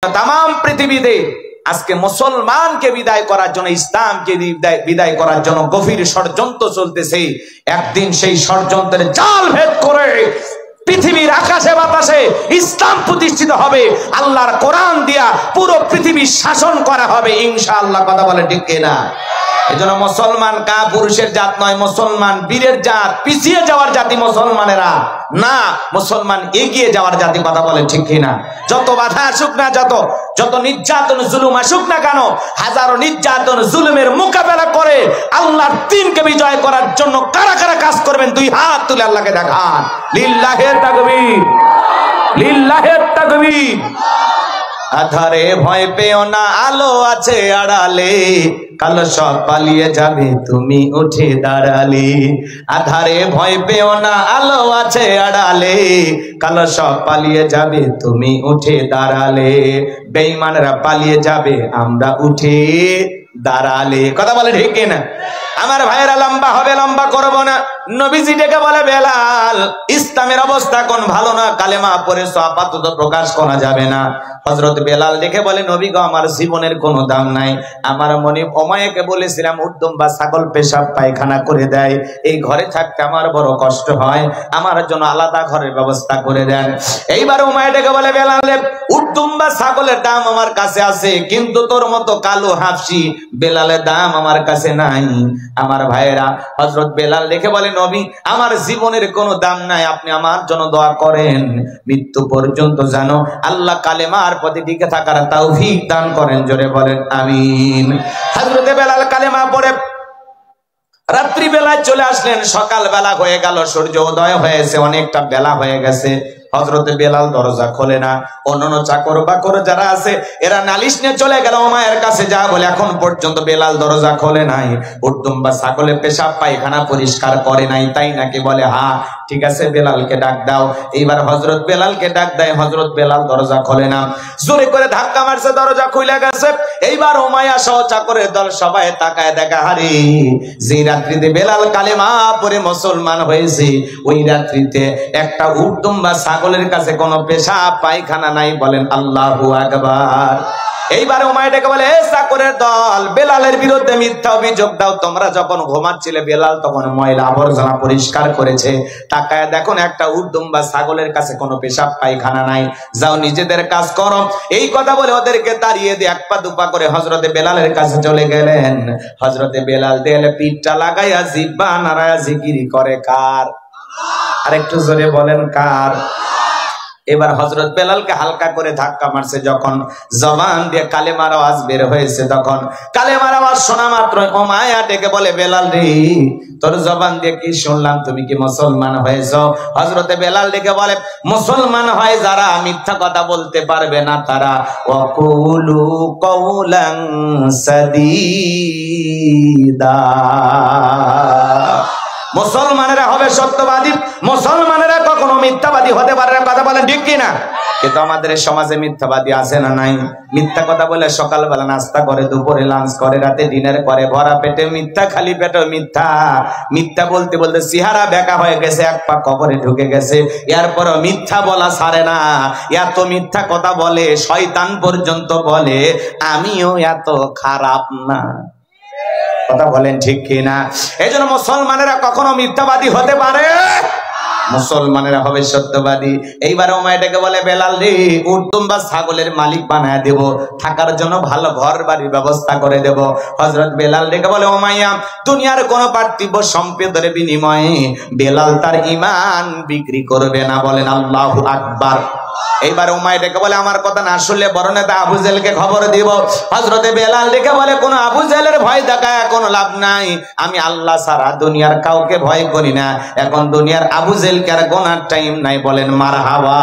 तमाम पृथ्वीते আজকে মুসলমানকে বিদায় করার জন্য ইসলামকে বিদায় করার জন্য গভীর ষড়যন্ত্র চলতেছে। একদিন সেই ষড়যন্ত্রের জাল ভেদ করে পৃথিবীর আকাশে বাতাসে ইসলাম প্রতিষ্ঠিত হবে, আল্লাহর কোরআন দিয়া পুরো পৃথিবী শাসন করা হবে ইনশাআল্লাহ। কথা বলে ঠিক কিনা? এজন্য মুসলমান কাপুরুষের জাত নয়, মুসলমান বীরের জাত, পিছিয়ে যাওয়ার জাতি মুসলমানেরা না, মুসলমান এগিয়ে যাওয়ার জাতি। কথা বলে ঠিক কিনা? যত বাধা আসুক না, যত নির্যাতন জুলুম আসুক না কেন, হাজারো নির্যাতন জুলুমের মোকাবেলা করে আল্লাহর দ্বীনকে বিজয় করার জন্য কারা কারা কাজ করবেন দুই হাত তুলে আল্লাহকে দেখান। লিল্লাহে তাকবীর, লিল্লাহে তাকবীর। আধারে ভয় পেও না, আলো আছে আড়ালে, কালো সব পালিয়ে যাবে তুমি উঠে দাঁড়ালে। আধারে ভয় পেও না, আলো আছে আড়ালে, কালো সব পালিয়ে যাবে তুমি উঠে দাঁড়ালে। বেঈমানরা পালিয়ে যাবে আমরা উঠে দাঁড়ালে। কথা বলে ঠিক কিনা? আমার ভাইয়েরা লম্বা হবে, লম্বা করব না। নবীজি ডেকে বলে, বেলাল ইসলামের অবস্থা কোন ভালো না, কালেমা পড়েছো আপাতত প্রকাশ করা যাবে না। হযরত বেলাল ডেকে বলে, নবী গো আমার জীবনের কোনো দাম নাই। আমার মনে ওমায়াকে বলেছিলাম উদ্যম বা ছাগল পেশাব পায়খানা করে দেয়, এই ঘরে থাকতে আমার বড় কষ্ট হয়, আমার জন্য আলাদা ঘরের ব্যবস্থা করে দেন। এইবার ওমায়া ডেকে বলে, বেলাল উদ্যম বা ছাগলের দাম আমার কাছে আছে, কিন্তু তোর মতো কালো হাফসি বেলালের দাম আমার কাছে নাই। আমার ভাইয়েরা, হযরত বেলাল দেখে বলে, নবী আমার জীবনের কোনো দাম নাই, আপনি আমার জন্য দোয়া করেন, মৃত্যু পর্যন্ত যেন আল্লাহ কালেমার পথে টিকে থাকার তৌফিক দান করেন। জোরে বলেন আমিন। হযরত বেলাল কালেমা পড়ে রাত্রি বেলায় চলে আসলেন। সকাল বেলা হয়ে গেল, সূর্য উদয় হয়েছে, অনেকটা বেলা হয়ে গেছে। হযরতে বেলাল দরজা খোলে না। অন্যান্য চাকর বাকর যারা আছে এরা নালিশ নিয়ে চলে গেল ওমায়ের কাছে, যা বলে এখন পর্যন্ত বেলাল দরজা খোলে নাই, উদ্যম বা ছাগলের পেশাব পায়খানা পরিষ্কার করে নাই, তাই নাকি? বলে হ্যাঁ, ঠিক আছে বেলালকে ডাক দাও। এইবার হযরত বেলালকে ডাক দেয়, হযরত বেলাল দরজা খোলে না, জোরে করে ধাক্কা মারছে, দরজা খুলে গেছে। এইবার উমাইয়া সহ চাকরের দল সবাই তাকায় দেখা, হারে যে রাত্রিতে বেলাল কালেমা পড়ে মুসলমান হয়েছে, ওই রাত্রিতে একটা উদ্যম বা ছাগলের কাছে কোনো পেশাব পায়খানা নাই। বলেন আল্লাহু আকবার। এইবারে উমাইয়া ডেকে বলে, এ চাকরের দল, বেলালের বিরুদ্ধে মিথ্যা অভিযোগ দাও। তোমরা যখন ঘুমাচ্ছিলে বেলাল তখন ময়লা আবর্জনা পরিষ্কার করেছে, তাকায় দেখুন একটা উদ্যম বা ছাগলের কাছে কোনো পেশাব পায়খানা নাই, যাও নিজেদের কাজ করো। এই কথা বলে ওদেরকে তাড়িয়ে দিয়ে এক পা দুপা করে হযরতে বেলালের কাছে চলে গেলেন। হযরতে বেলাল দেয়ালে পিঠটা লাগাইয়া জিহ্বা নাড়ায়া জিকিরি করে কার? আর একটু জোরে বলেন কার? এবার হযরত বেলালকে হালকা করে ধাক্কা মারছে, যখন জবান দিয়ে কালেমার আওয়াজ বের হয়েছে, তখন কালেমার আওয়াজ শোনা মাত্রই উমাইয়া ডেকে বলে, বেলাল রে তোর জবান দিয়ে কি শুনলাম, তুমি কি মুসলমান হয়েছো? হযরতে বেলাল ডেকে বলে, মুসলমান হয় যারা মিথ্যা কথা বলতে পারবে না তারা, ওয়াকুলু কওলান সাদীদা। মুসলমানেরা হবে সত্যবাদী, মুসলমানেরা কখনো মিথ্যাবাদী হতে পারে না। কথা বলেন ঠিক কিনা? কিন্তু আমাদের সমাজে মিথ্যাবাদী আছে না নাই? মিথ্যা কথা বলে সকালবেলা নাস্তা করে, দুপুরে লাঞ্চ করে, রাতে ডিনার করে, ভরা পেটে মিথ্যা, খালি পেটে মিথ্যা। মিথ্যা বলতে বলতে চেহারা বেঁকা হয়ে গেছে, এক পা কবরে ঢুকে গেছে, এরপরও মিথ্যা বলা ছাড়ে না। এত মিথ্যা কথা বলে শয়তান পর্যন্ত বলে আমিও এত খারাপ না। কথা বলেন ঠিক কিনা? এই জন্য মুসলমানেরা কখনো মিথ্যাবাদী হতে পারে, মুসলমানেরা হবে সত্যবাদী। এইবার উমাইয়াকে বলে, বেলাল রে উদ্যম বা ছাগলের মালিক বানায় দেব, থাকার জন্য ভালো ঘর বাড়ির ব্যবস্থা করে দেব। হযরত বেলাল ডেকে বলে, উমাইয়া দুনিয়ার কোন পার্থিব সম্পদের বিনিময়ে বেলাল তার ঈমান বিক্রি করবে না। বলেন আল্লাহু আকবার। এইবার উমাইয়া ডেকে বলে, আমার কথা না শুনলে বড় নেতা আবু জেহেলকে খবর দিব। হযরতে বেলাল ডেকে বলে, কোন আবু জেহেলের ভয় দেখায় কোনো লাভ নাই, আমি আল্লাহ ছাড়া দুনিয়ার কাউকে ভয় করি না, এখন দুনিয়ার আবু জেহেলকে আর গোনার টাইম নাই। বলেন মারহাবা।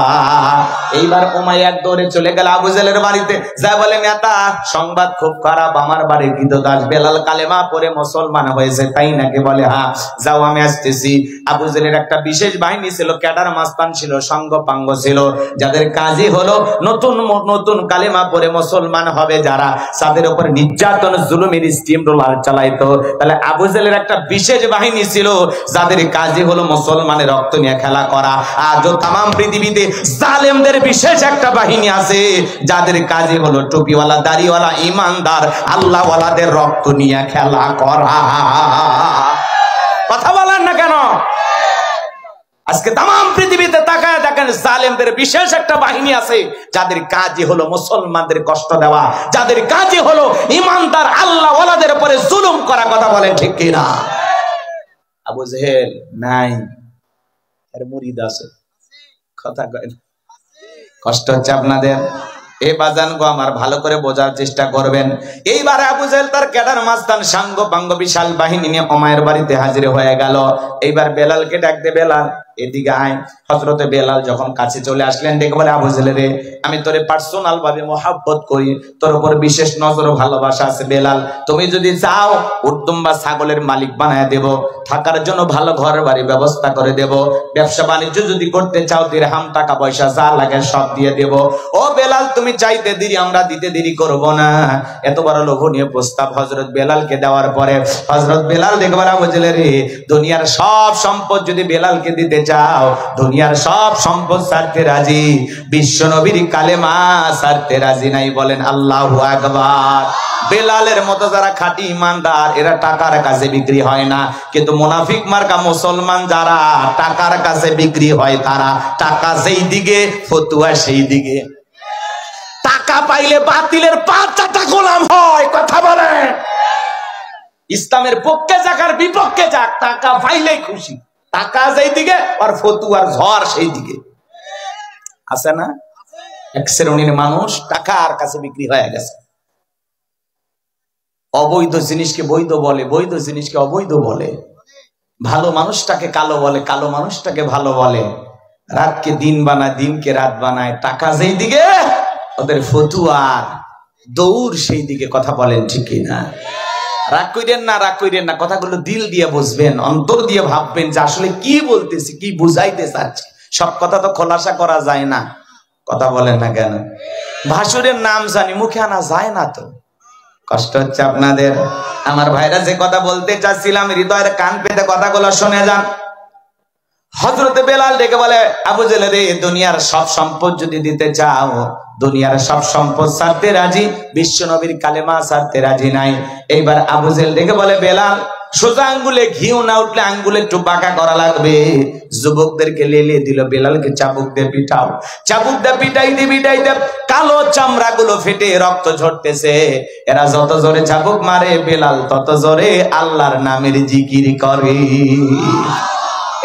এইবার উমাইয়া দৌড়ে চলে গেল আবু জেহেলের বাড়িতে, যা বলে, নেতা সংবাদ খুব খারাপ, আমার বাড়ির কৃতদাস বেলাল কালেমা পড়ে মুসলমান হয়েছে, তাই নাকি? বলে হ্যাঁ, যাও আমি আসতেছি। আবু জেহেলের একটা বিশেষ বাহিনী ছিল, ক্যাডার মাস্তান ছিল, সঙ্গ পাঙ্গ ছিল, যাদের কাজই হলো নতুন নতুন কালেমা পড়ে মুসলমান হবে যারা, তাদের উপর নির্যাতন জুলুমের স্টিম রোলার চালাইতো। তাহলে আবু জেহেলের একটা বিশেষ বাহিনী ছিল, যাদের কাজই হলো মুসলমানের রক্ত নিয়ে খেলা করা। আজও তাম পৃথিবীতে জালেমদের বিশেষ একটা বাহিনী আছে যাদের কাজই হলো টুপিওয়ালা দাড়িওয়ালা ইমানদার আল্লাহওয়ালাদের রক্ত নিয়ে খেলা করা। কথা বলেন না কেন? আজকে তাম পৃথিবীতে তাকায় দেখেন জালেমদের বিশেষ একটা বাহিনী আছে যাদের কাজই হলো মুসলমানদের কষ্ট দেওয়া, যাদের কাজই হলো ইমানদার আল্লাহওয়ালাদের উপরে জুলুম করা। কথা বলেন ঠিক কিনা? আবু জেহেল নাই, এর মুরিদ আছে। কথা কয় না? কষ্ট হচ্ছে আপনাদের? এ বাজান গো আমার, ভালো করে বোঝার চেষ্টা করবেন। এইবারে আবু জেহেল তার ক্যাডার মাস্তান সাঙ্গ পাঙ্গ বিশাল বাহিনী নিয়ে উমাইর বাড়িতে হাজির হয়ে গেল। এইবার বেলালকে ডাক দে, বেলাল এদিকে আয়। হযরতে বেলাল যখন কাছে চলে আসলেন, ডেকে বলে, আবু জেহেল রে, আমি তোরে পার্সোনাল ভাবে মহব্বত করি, তোর উপর বিশেষ নজর ও ভালোবাসা আছে। বেলাল, তুমি যদি চাও উদ্দম বা ছাগলের মালিক বানায় দেব, থাকার জন্য ভালো ঘর বাড়ি ব্যবস্থা করে দেব, ব্যবসা বাণিজ্য যদি করতে চাও দিরহাম টাকা পয়সা যা লাগে সব দিয়ে দেব। ও বেলাল, তুমি চাইতে দেরি, আমরা দিতে দেরি করব না। এত বড় লোভনীয় প্রস্তাব হযরত বেলালকে দেওয়ার পরে হযরত বেলাল দেখে বলে, আবু জেহেল রে, দুনিয়ার সব সম্পদ যদি বেলালকে দিতে চাও, দুনিয়ার সব সম্পদ ছাড়তে রাজি, বিশ্ব নবীর কালেমা ছাড়তে রাজি নাই। বলেন আল্লাহু আকবার। বেলালের মতো যারা খাঁটি ইমানদার, এরা টাকার কাছে বিক্রি হয় না। কিন্তু মুনাফিক মার্কা মুসলমান যারা টাকার কাছে বিক্রি হয়, তারা টাকা যেই দিকে ফতুয়া সেই দিকে। টাকা পাইলে বাতিলের পাঁচটা গোলাম হয়। কথা বলে, ইসলামের পক্ষে যাক আর বিপক্ষে যাক, টাকা পাইলেই খুশি। টাকা যেই দিকে আর ফতুয়ার ঝড় সেই দিকে। আছে না? এক শ্রেণীর মানুষ টাকার কাছে বিক্রি হয়ে গেছে। অবৈধ জিনিসকে বৈধ বলে, বৈধ জিনিসকে অবৈধ বলে, ভালো মানুষটাকে কালো বলে, কালো মানুষটাকে ভালো বলে, রাতকে দিন বানায়, দিনকে রাত বানায়। টাকা যেই দিকে ওদের ফতুয়ার দৌড় সেই দিকে। কথা বলেন ঠিক কিনা? রাগ কইরেন না, রাগ কইরেন না, কথাগুলো দিল দিয়ে বুঝবেন, অন্তর দিয়ে ভাববেন যে আসলে কি বলতেছি, কি বুঝাইতে চাচ্ছি। সব কথা তো খোলাসা করা যায় না। কথা বলেন না কেন? ভাসুরের নাম জানি, মুখে আনা যায় না। তো কষ্ট হচ্ছে আপনাদের? আমার ভাইরা, যে কথা বলতে চাচ্ছিলাম, হৃদয়ের কান পেতে কথাগুলো শুনে যান। হযরতে বেলাল ডেকে বলে, আবু জেহেল রে, দুনিয়ার সব সম্পদ যদি দিতে চাও, দুনিয়ার সব সম্পদ ছাড়তে রাজি, বিশ্ব নবীর কালেমা ছাড়তে রাজি নাই। এইবার আবু জেহেল ডেকে বলে, বেলাল, সোজা আঙ্গুলে ঘিও না উঠলে আঙ্গুলে একটু বাঁকা করা লাগবে। যুবকদেরকে লেলিয়ে দিল, বেলালকে চাবুক দিয়ে পিটাও। চাবুক দিয়ে পিটাইতে পিটাইতে কালো চামড়া গুলো ফেটে রক্ত ঝরতেছে। এরা যত জোরে চাবুক মারে, বেলাল তত জোরে আল্লাহর নামের জিকির করে।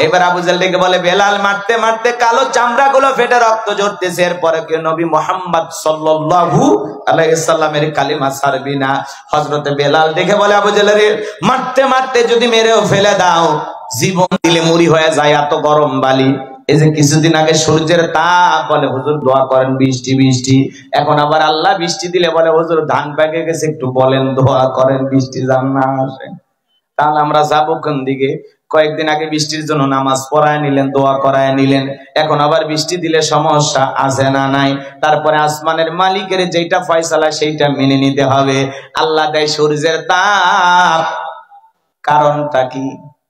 এবার আবু জেহেল ডেকে বলে, বেলাল, মারতে মারতে কালো চামড়া গুলো ফেটে রক্ত ঝরতেছে, এরপরে কি নবী মুহাম্মদ সাল্লাল্লাহু আলাইহি সাল্লামের কালিমা ছাড়বি না? হযরতে বেলাল ডেকে বলে, আবু জেহেল রে, মারতে মারতে যদি মেরেও ফেলে দাও, জীবন দিলে মুড়ি হয়ে যায় এত গরম বালি। এই যে কিছুদিন আগে সূর্যের তাপ, বলে হুজুর দোয়া করেন বৃষ্টি বৃষ্টি। এখন আবার আল্লাহ বৃষ্টি দিলে বলে, হুজুর ধান পেকে গেছে, একটু বলেন দোয়া করেন বৃষ্টি যেন না আসে। তাহলে আমরা যাবো কোন দিকে? কয়েকদিন আগে বৃষ্টির জন্য নামাজ পড়ায় নিলেন, দোয়া করায় নিলেন, এখন আবার বৃষ্টি দিলে সমস্যা আছে না নাই? তারপরে আসমানের মালিকের যেটা ফয়সালা সেইটা মেনে নিতে হবে। আল্লাহ দেয় সূর্যের তাপ, কারণটা কি?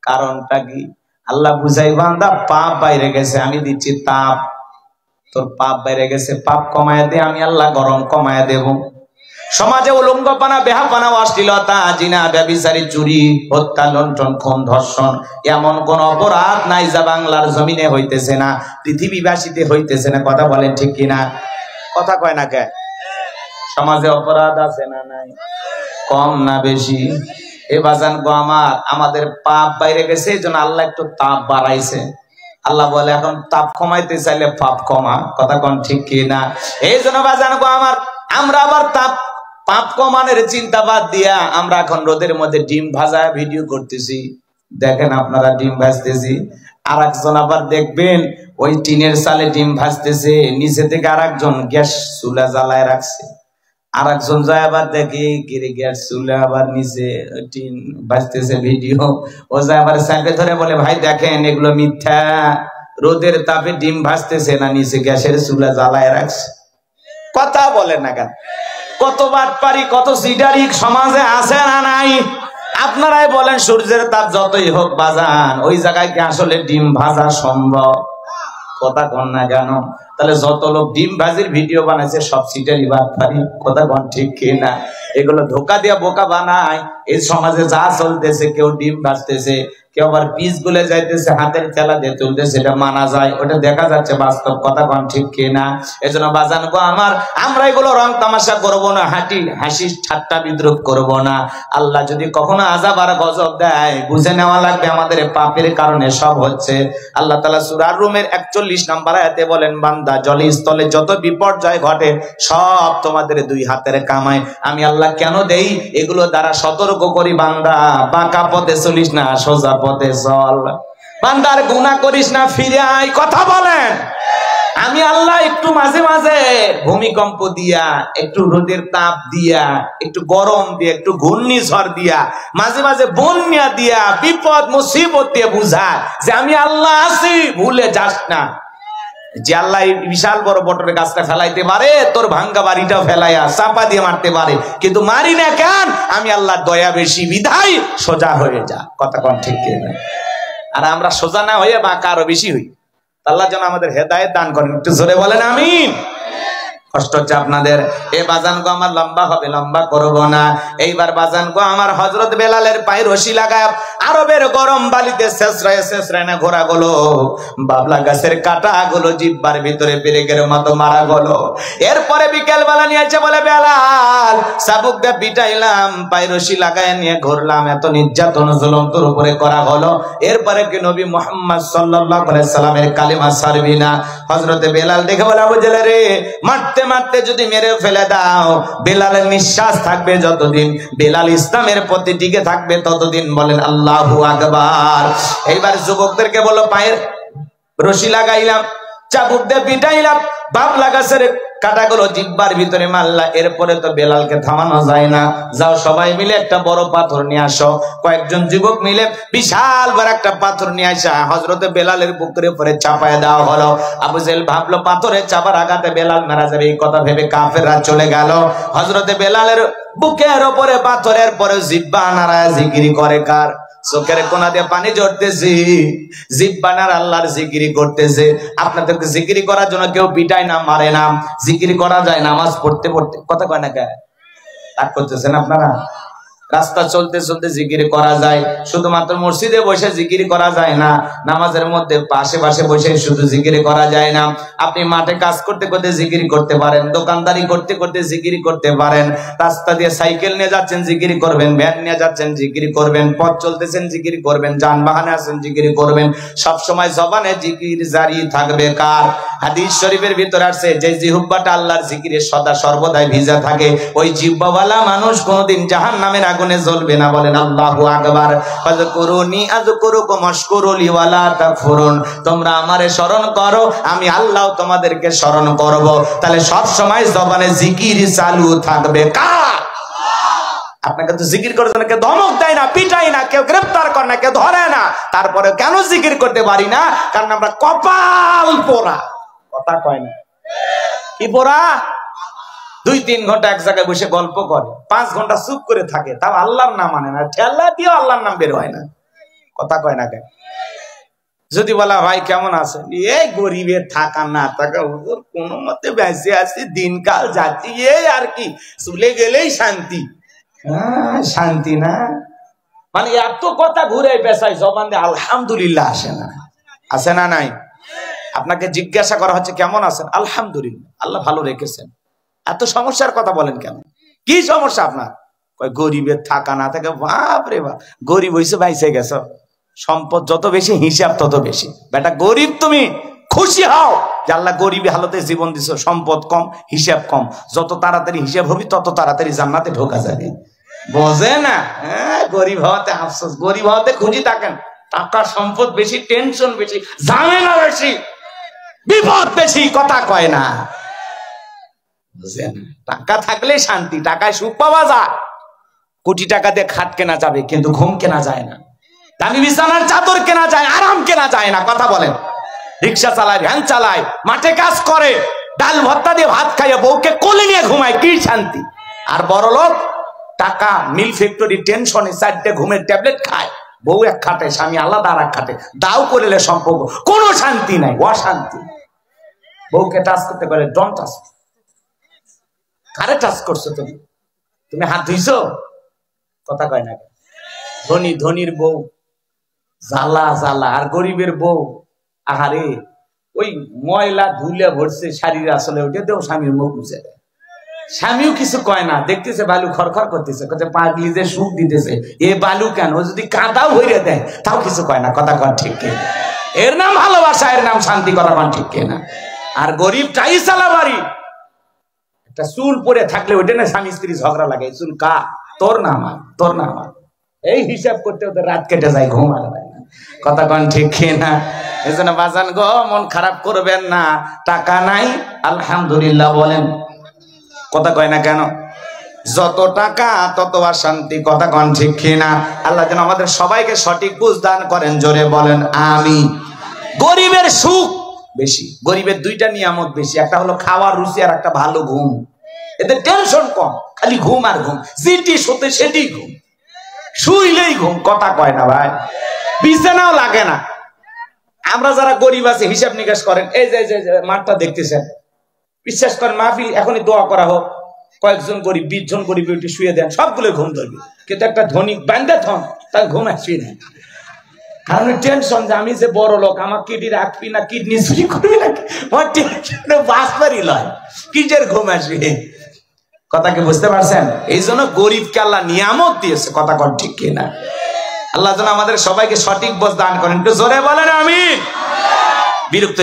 কারণটা কি? আল্লাহ বুঝাই, বান্দা পাপ বাইরে গেছে, আমি দিচ্ছি তাপ। তোর পাপ বাইরে গেছে, পাপ কমায় দে, আমি আল্লাহ গরম কমায় দেব। সমাজে উলঙ্গপানা, বেহাপানা, অশ্লীলতা, জিনা, ব্যভিচারী, চুরি, হত্যা, লুণ্ঠন, খুন, ধর্ষণ, এমন কোন অপরাধ নাই যা বাংলার জমিনে হইতেছে না, পৃথিবীবাসীতে হইতেছে না। কথা বলেন ঠিক কিনা? কথা কয় না কে? সমাজে অপরাধ আছে না নাই? কম না বেশি? এ বাজান গো আমার, আমাদের পাপ বাইরে গেছে, এই জন্য আল্লাহ একটু তাপ বাড়াইছে। আল্লাহ বলে, এখন তাপ কমাইতে চাইলে পাপ কমা। কথা কোন ঠিক কিনা? এই জন্য বাজান গো আমার, আমরা আবার পাপ কমানোর চিন্তা বাদ দিয়া আমরা এখন রোদের মধ্যে ডিম ভাজা ভিডিও করতেছি। দেখেন আপনারা ডিম ভাজতেছি, আর একজন আবার দেখবেন ওই টিনের চালে ডিম ভাজতেছে, নিচে থেকে আর একজন গ্যাস চুলা জ্বালায় রাখছে। আর একজন যায় আবার দেখে কিরে গ্যাস চুলা আবার নিচে টিন ভাজতেছে ভিডিও। ও যায় আবার চাপে ধরে বলে, ভাই দেখেন এগুলো মিথ্যা, রোদের তাপে ডিম ভাজতেছে না, নিচে গ্যাসের চুলা জ্বালায় রাখছে। কথা বলেন না কেন? কত বাটপারি, কত সিটারি সমাজে আছে না নাই? আপনারাই বলেন, সূর্যের তাপ যতই হোক বাজান, ওই জায়গায় কি আসলে ডিম ভাজা সম্ভব? কথা কন না কেন? তাহলে যত লোক ডিম ভাজির ভিডিও বানাইছে সব সিটারি বাটপারি, কথা কোন ঠিক কিনা? এগুলো ধোকা দিয়া বোকা বানায়। এই সমাজে যা চলতেছে, কেউ ডিম ভাজতেছে, কেউ আবার পিস গুলে যাইতেছে, হাতের খেলা দিয়ে তুলতেছে, এটা মানা যায়, ওটা দেখা যাচ্ছে বাস্তব, কথা কোন ঠিক কিনা? এজন্য বাজান গো আমার, আমরা এগুলো রং তামাশা করব না, হাসি ঠাট্টা বিদ্রুপ করব না। আল্লাহ যদি কখনো আযাব আর গজব দেয়, বুঝে নেওয়া লাগবে আমাদের পাপের কারণে সব হচ্ছে। আল্লাহ তাআলা সূরা রুমের 41 নম্বর আয়াতে বলেন, বান্দা জলে স্থলে যত বিপর্যয় ঘটে সব তোমাদের দুই হাতের কামাই। আমি আল্লাহ কেন দেই? এগুলো দ্বারা সতর্ক করি, বান্দা বাঁকা পথে চলিস না, সোজা পথে চল। বান্দার গুনাহ করিস না, ফিরে আয়, কথা বলেন। আমি আল্লাহ একটু মাঝে মাঝে ভূমিকম্প দিয়া, একটু রোদের তাপ দিয়া, একটু গরম দিয়া, একটু ঘূর্ণিঝড় দিয়া, মাঝে মাঝে বন্যা দিয়া, বিপদ মুসিবত দিয়ে বুঝায় যে আমি আল্লাহ আছি, ভুলে যাস না। যে আল্লাহ বিশাল বড় বটরের গাছটা ফেলাইতে পারে, তোর ভাঙ্গা বাড়িটাও ফেলাইয়া চাপা দিয়ে মারতে পারে, কিন্তু মারি না কেন? আমি আল্লাহ দয়া বেশি, বিধায় সোজা হয়ে যা, কথা কোন ঠিক কিনা? আর আমরা সোজা না হয়ে বাঁকা আরো বেশি হই। আল্লাহ যেন আমাদের হেদায়েত দান করেন, একটু জোরে বলেন আমিন। কষ্ট হচ্ছে আপনাদের। এ বাজান গো আমার লম্বা হবে, লম্বা করব না। এইবার বাজান গো আমার হযরত বেলালের পায়ে রশি লাগায় আরবের গরম বালিতে শেষরায় না ঘোরা গেলো, বাবলা গাছের কাটা গুলো জিহ্বার ভিতরে পেরেকের মতো মারা গেলো। এরপরে বিকেল বেলা নিয়ে এসে বলে, বেলাল চাবুক দিয়ে পিটাইলাম, পায়ে রশি লাগায় নিয়ে ঘুরলাম, এত নির্যাতন জুলুম তোর উপরে করা হলো, এরপরে কি নবী মুহাম্মদ সাল্লাল্লাহু আলাইহি সাল্লামের কালিমা ছাড়বি না? হযরতে বেলাল দেখে বলে, আবু জেলে রে, মারতে মারতে যদি মেরে ফেলে দাও, বেলালের নিঃশ্বাস থাকবে যতদিন, বেলাল ইসলামের প্রতি টিকে থাকবে ততদিন। বলেন আল্লাহু আকবার। এইবার যুবকদেরকে বলো, পায়ের রশি লাগাইলাম, চাবুক দিয়ে পিটাইলাম, বাবলা গাছের কাটাগুলো জিহ্বার ভিতরে মারলা, এরপরে তো বেলালকে থামানো যায় না। যাও সবাই মিলে একটা বড় পাথর নিয়ে আসো। কয়েকজন যুবক মিলে বিশাল বড় একটা পাথর নিয়ে আসা হযরতে বেলালের বুকের উপরে চাপায় দেওয়া হলো। আবু জেহেল ভাবলো পাথরের চাপার আঘাতে বেলাল মারা যাবে, এই কথা ভেবে কাফেররা চলে গেল। হযরতে বেলালের বুকের উপরে পাথরের পরে জিহ্বা নাড়ায় জিকিরি করে, কার? চোখের কোনা দিয়ে পানি ঝরতেছে, জিহ্বা নাড়া আল্লাহর জিকিরি করতেছে। আপনাদেরকে জিকিরি করার জন্য কেউ পিটায় না, মারে না, জিকিরি করা যায় নামাজ পড়তে পড়তে, কথা কয় না কে? রাগ করতেছেন আপনারা? রাস্তা চলতে চলতে জিকির করা যায়, শুধুমাত্র মসজিদে বসে জিকির করা যায় না, নামাজের মধ্যে পাশে পাশে বসে শুধু জিকির করা যায় না। আপনি মাঠে কাজ করতে করতে জিকির করতে পারেন, দোকানদারি করতে করতে জিকির করতে পারেন, রাস্তা দিয়ে সাইকেল নিয়ে যাচ্ছেন জিকির করবেন, ভ্যান নিয়ে যাচ্ছেন জিকির করবেন, পথ চলতেছেন জিকির করবেন, যানবাহনে আছেন জিকির করবেন। সব সময় জবানে জিকির জারি থাকবে। কার? হাদিস শরীফের ভিতর আছে, যে জিহ্বাটা আল্লাহর জিকিরে সদা সর্বদাই ভিজা থাকে, ওই জিহ্বাওয়ালা মানুষ কোনদিন জাহান্নামের আগুনে জ্বলবে না। বলেন আল্লাহু আকবার। ফাযকুরুনি আযকুরুকুম ওয়াশকুরুলি ওয়ালা তাকফুরুন। তোমরা আমারে স্মরণ করো, আমি আল্লাহ তোমাদেরকে স্মরণ করব। তাহলে সব সময় জবানে জিকির চালু থাকবে। কার? আপনাকে তো জিকির করার জন্য কেউ ধমক দেয় না, পিটাই না, কেউ গ্রেফতার করে না, কেউ ধরে না, তারপরে কেন জিকির করতে পারি না? কারণ আমরা কপাল পোড়া, কথা কয় না। কি পোড়া? 2-3 ঘন্টা এক জায়গায় বসে গল্প করে, 5 ঘন্টা চুপ করে থাকে, তাও আল্লাহর নাম মানে না, ঠেলা দিয়ে আল্লাহর নাম বের হয় না, কথা কয় না কেন? যদি বলা ভাই কেমন আছেন, এই গরিবের থাকা না থাকা হুজুর কোনো মতে বেঁচে আছি, দিনকাল যাচ্ছি, এই আর কি, চলে গেলেই শান্তি। শান্তি না মানে এত কথা ঘুরে পেশায় জবান দিয়ে আলহামদুলিল্লাহ আসে না, আসে না? নাই। আপনাকে জিজ্ঞাসা করা হচ্ছে কেমন আছেন, আলহামদুলিল্লাহ, আল্লাহ ভালো রেখেছেন। এত সমস্যার কথা বলেন কেন? কি সমস্যা আপনার? গরিবের থাকা না থাকে। বাপ রে বাপ, গরিব হইছে বাইসে গেছ, সম্পদ যত বেশি হিসাব তত বেশি। বেটা গরিব, তুমি খুশি হও যে আল্লাহ গরিবী হালতে জীবন দিছ, সম্পদ কম, হিসাব কম। যত তাড়াতাড়ি হিসাব হবি তত তাড়াতাড়ি জান্নাতে ঢোকা যাবে। বোঝে না? হ্যাঁ, গরিব হওয়াতে আফসোস, গরিব হওয়াতে খুশি থাকেন। টাকা সম্পদ বেশি, টেনশন বেশি, ঝামেলা বেশি, বিপদ বেশি, কথা কয় না। বুঝেন? টাকা থাকলে শান্তি, টাকায় সুখ পাওয়া যায়। কোটি টাকা দিয়ে খাট কেনা যাবে, কিন্তু ঘুম কেনা যায় না। দামি বিছানার চাদর কেনা যায়, আরাম কেনা যায় না, কথা বলেন। রিক্সা চালায়, ভ্যান চালায়, মাঠে কাজ করে, ডাল ভর্তা দিয়ে ভাত খাইয়া বউকে কোলে নিয়ে ঘুমায়, কি শান্তি। আর বড় লোক টাকা, মিল ফ্যাক্টরি, টেনশনে 4টে ঘুমের ট্যাবলেট খায়, বউ এক খাটে, স্বামী আলাদা আর এক খাটে, দাও করলে সম্পর্ক, কোনো শান্তি নাই, অশান্তি। বউকে টাচ করতে পারে, ডোন্ট টাচ। কারে টাচ করছো তুমি? তুমি হাত ধুইছো? কথা কয় না। ধনী ধনীর বউ জ্বালা জ্বালা, আর গরিবের বউ আহারে ওই ময়লা ধুলে ভরছে শাড়ির আসলে ওটা দেও স্বামীর মুখ মুছে দেয়। স্বামীও কিছু কয় না, দেখতেছে বালু খরখর করতেছে, পাগলি যে সুখ দিতেছে, এ বালু কেন, ও যদি কাঁদাও ভরে দেয় তাও কিছু কয় না। কথা কন ঠিক কিনা? এর নাম ভালোবাসা, এর নাম শান্তি। কথা কন ঠিক কিনা? আর গরিব টাই চালা বাড়ি, একটা চুল পরে থাকলে ওইটা না স্বামী স্ত্রী ঝগড়া লাগে, চুল কা, তোর না আমার, তোর না আমার, এই হিসাব করতে ওদের রাত কেটে যায়, ঘুম আর হয় না। কথা কন ঠিক কিনা? এই জন্য বাজান গো, মন খারাপ করবেন না। টাকা নাই আলহামদুলিল্লাহ বলেন। কথা কয় না কেন? যত টাকা তত অশান্তি। কথা কন ঠিক কিনা? আল্লাহ যেন আমাদের সবাইকে সঠিক বুঝ দান করেন, জোরে বলেন আমিন। গরিবের সুখ বেশি, গরিবের দুইটা নিয়ামত বেশি, একটা হলো খাওয়ার রুচি আর একটা ভালো ঘুম। এদের টেনশন কম, খালি ঘুম আর ঘুম, যেটি সত্যি সেটি ঘুম, শুইলেই ঘুম। কথা কয় না ভাই? বিছানাও লাগে না। আমরা যারা গরিব আছি হিসাব নিকাশ করেন, এই যে মাঠটা দেখতেছেন, বিশ্বাস করেন মাহফিল এখনই দোয়া করা হোক, কয়েকজন গরিব 20 জন গরিব একটু শুয়ে দেন, সবগুলো ঘুম ধরবে। কিন্তু একটা ধনী বান্দা থন তাকে ঘুম আসবে না, কারণ টেনশন যে আমি যে বড় লোক, আমার কিডনি রাখবি না কিডনি চুরি করবি নাকি, আমার টেনশনে বাঁচবারই লয়, কিসের ঘুম আসবে? কথা কি বুঝতে পারছেন? এই জন্য গরিবকে আল্লাহ নিয়ামত দিয়েছে। কথা কন ঠিক কিনা? আল্লাহ যেন আমাদের সবাইকে সঠিক বোঝ দান করেন, একটু জোরে বলেন আমিন। বিরক্ত